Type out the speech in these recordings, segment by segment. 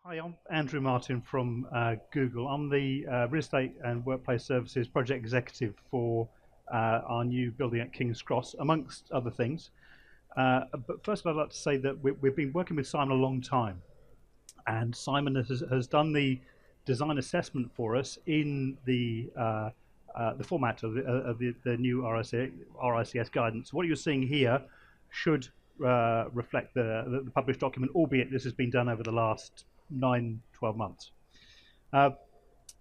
Hi, I'm Andrew Martin from Google. I'm the Real Estate and Workplace Services Project Executive for our new building at King's Cross, amongst other things. But first, I'd like to say that we've been working with Simon a long time, and Simon has done the design assessment for us in the format of the new RICS guidance. What you're seeing here should reflect the published document, albeit this has been done over the last 9, 12 months.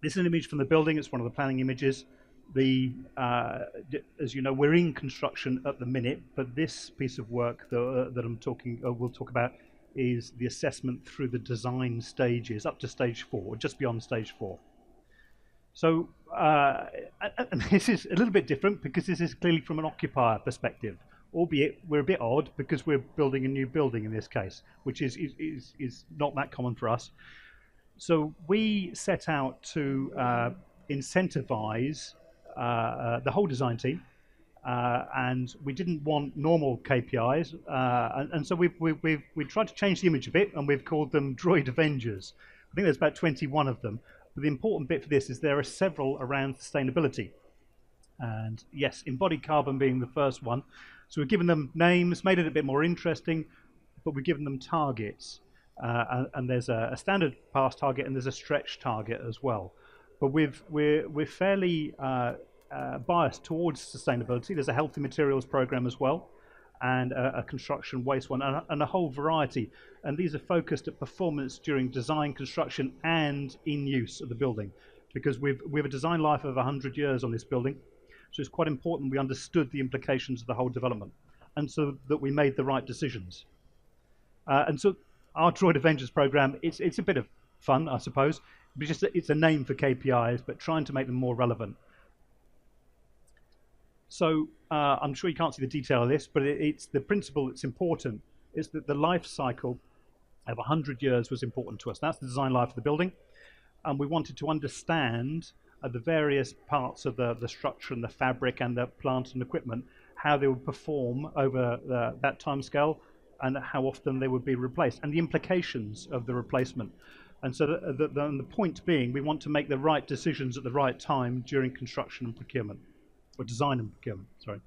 This is an image from the building. It's one of the planning images. As you know, we're in construction at the minute, but this piece of work we'll talk about is the assessment through the design stages up to stage 4, just beyond stage 4. So, and this is a little bit different because this is clearly from an occupier perspective, albeit we're a bit odd because we're building a new building in this case, which is not that common for us. So we set out to incentivize the whole design team, and we didn't want normal KPIs, and so we tried to change the image a bit, and we've called them Droid Avengers. I think there's about 21 of them. But the important bit for this is there are several around sustainability. And yes, embodied carbon being the first one. So we've given them names, made it a bit more interesting, but we've given them targets. And there's a standard pass target and there's a stretch target as well. But we're fairly biased towards sustainability. There's a healthy materials program as well, and a construction waste one, and a whole variety. And these are focused at performance during design, construction, and in use of the building, because we have a design life of 100 years on this building. So it's quite important we understood the implications of the whole development, and so that we made the right decisions. And so our Droid Avengers program, it's a bit of fun, I suppose. It's a name for KPIs, but trying to make them more relevant. So I'm sure you can't see the detail of this, but it's the principle that's important is that the life cycle of 100 years was important to us. That's the design life of the building. And we wanted to understand the various parts of the structure and the fabric and the plant and equipment, how they would perform over that time scale and how often they would be replaced and the implications of the replacement. And so the point being, we want to make the right decisions at the right time during construction and procurement. Or design and procurement, sorry.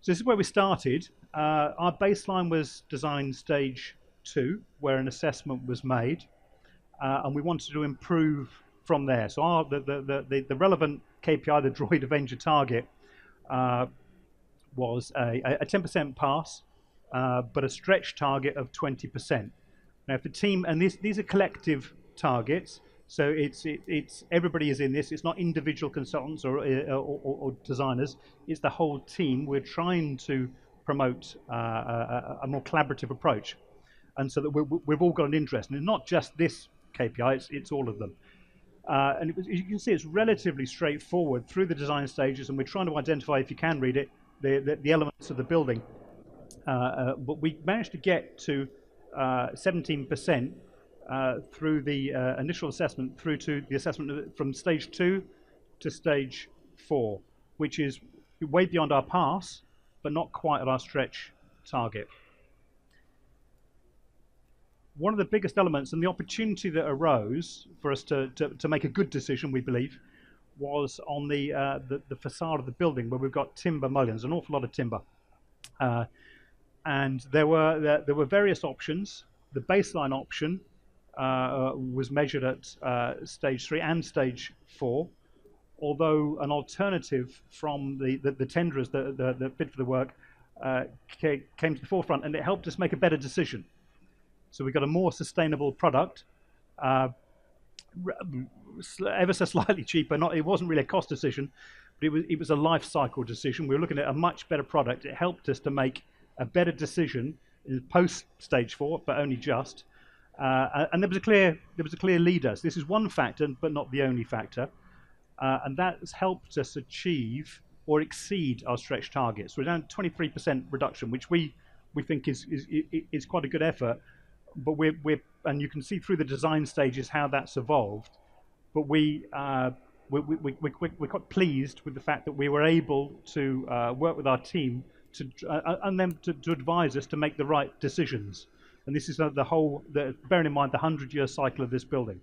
So this is where we started. Our baseline was design stage 2, where an assessment was made, and we wanted to improve from there. So the relevant KPI, the Droid Avenger target, was a 10% pass, but a stretch target of 20%. Now, if the team, and these are collective targets, so it's everybody is in this. It's not individual consultants or designers. It's the whole team. We're trying to promote a more collaborative approach, and so that we've all got an interest. And it's not just this KPI. It's all of them. And you can see it's relatively straightforward through the design stages, and we're trying to identify, if you can read it, the elements of the building. But we managed to get to 17%. Through the initial assessment through to the assessment from stage 2 to stage 4, which is way beyond our pass, but not quite at our stretch target. One of the biggest elements and the opportunity that arose for us to make a good decision, we believe, was on the facade of the building, where we've got timber mullions, an awful lot of timber. And there were various options. The baseline option was measured at stage 3 and stage 4, although an alternative from the tenderers that bid for the work came to the forefront, and it helped us make a better decision. So we got a more sustainable product, ever so slightly cheaper. It wasn't really a cost decision, but it was a life cycle decision. We were looking at a much better product. It helped us to make a better decision in post stage 4, but only just. And there was a clear leader. So this is one factor, but not the only factor, and that has helped us achieve or exceed our stretch targets. We're down 23% reduction, which we think is quite a good effort. But and you can see through the design stages how that's evolved. But we're quite pleased with the fact that we were able to work with our team and them to advise us to make the right decisions. And this is bearing in mind the 100-year cycle of this building.